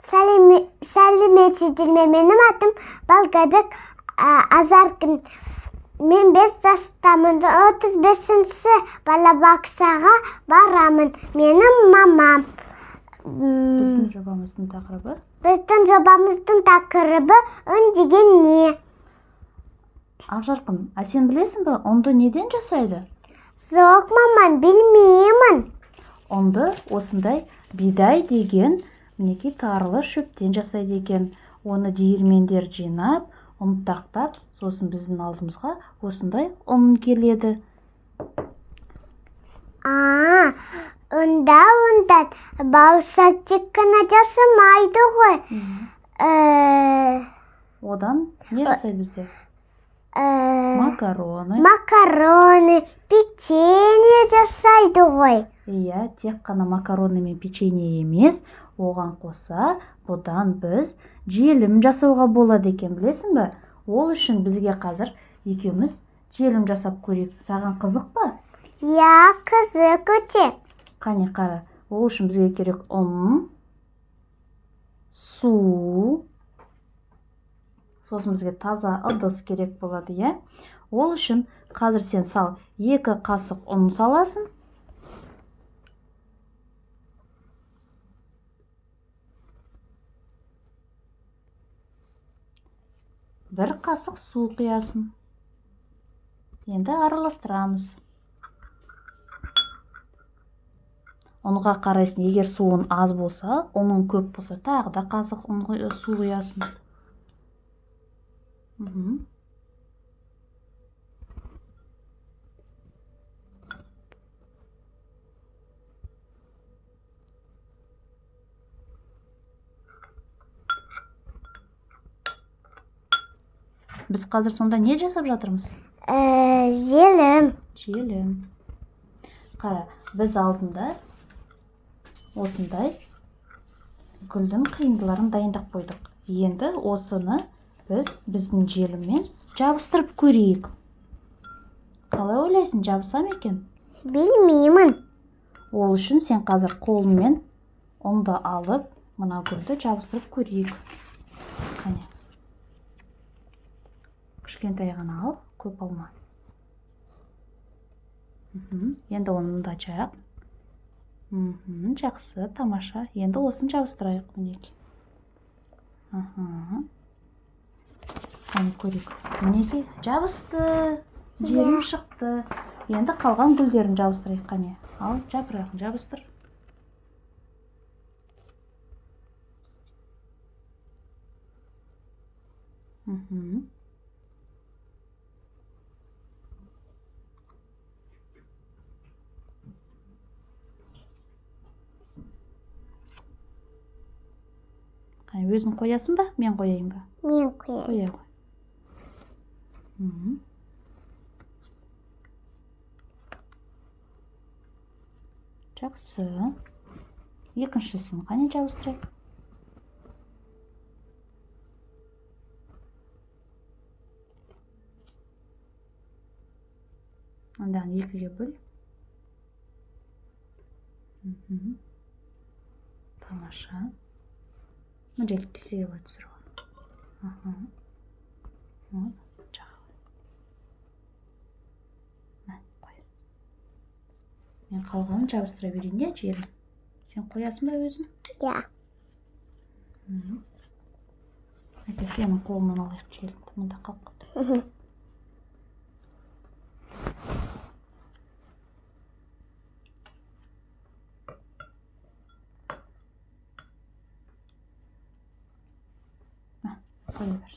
Сәлеметсіздер, менің атым Балгабек Азаркин. Мен 5 жастамын, 35-ші балабақшаға барамын. Менің мамам. Біздің жобамыздың тақырыбы үн деген не? Ақжарқын, сен білесің бе, ұнды неден жасайды? Жоқ, маман, білмеймін. Ұнды осындай бидай деген мінекей тарлы шөптен жасайды екен. Оны диірмендер жинап, ұнтақтап, сосын біздің алдымызға осындай ұн келеді. Онда бауырсақ тек қана жасамайды ғой. Одан не жасайды бізде? Макароны. Макароны, печенье жасайды ғой. Иә, тек қана макароны мен печенье емес, оған қоса бұдан біз желім жасауға болады екен, білесің бе? Ол үшін бізге қазір екеуміз желім жасап көрейік. Саған қызық па? Иә, қызық өте. Қане қара, ол үшін бізге керек ұн, су, сосын бізге таза ыдыс керек болады, иә? Ол үшін қазір сен сал 2 қасық ұн саласың. Бір қасық су құясың. Енді араластырамыз. Ұнға қарайсың, егер суын аз болса, ұның көп болса, тағы да қасық су құясың. Біз қазір сонда не жасап жатырмыз? Желім. Қара, біз алдында осындай гүлдің қиындыларын дайындап қойдық. Енді осыны біздің желіммен жабыстырып көрейік. Қалай ойлайсың, жабысам екен? Білмеймін. Ол үшін сен қазір қолыңмен ұнды алып, мына гүлді жабыстырып көрейік. Қане. Кішкентай ғана ал, көп алма. Енді оны да жақ. Жақсы, тамаша. Енді осын жабыстырайық, мінеки. Қане көрейік. Мінеки, жабысты. Желім шықты. Енді қалған гүлдерін жабыстырайық, қане. Ал, жапырағын жабыстыр. Өзің қоясың ба? Мен қояйын ба? Мен қояйын. Қоя қой. Жақсы. Екіншісін қане жабыстырайық. Ондан 2-ге бөл. Тамаша. Мөделік кесеге бой түсіру. Қой. Мен қалғанын жабыстыра берейін, де, желім. Сен қоясың ба өзің? Иә. Сенің қолынан алайық желімді. Мұнда қалып қойды. Қоя бер.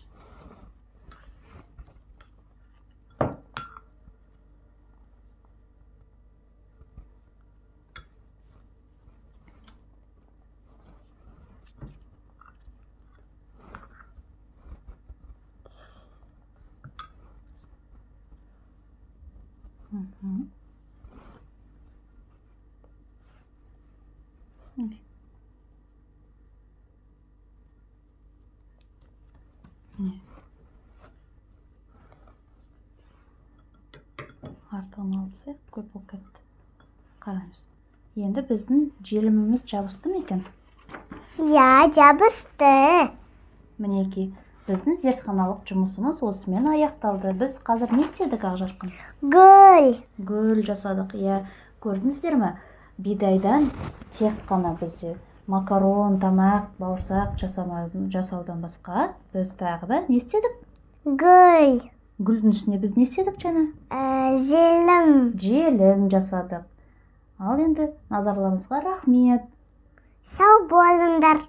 Артығын алып тастайық, көп болып кетті. Қараймыз. Енді біздің желіміміз жабысты ма екен? Я жабысты. Мінекей, біздің зертханалық жұмысымыз осымен аяқталды. Біз қазір не істедік, Ақжарқын? Гүл жасадық. Иә, көрдіңіздер ме? Бидайдан тек қана бізде макарон, тамақ, бауырсақ жасаудан басқа біз тағы да не істедік? Гүлдің ішіне біз не істедік жаңа? Желім жасадық. Ал енді назарларыңызға рахмет. Сау болыңдар.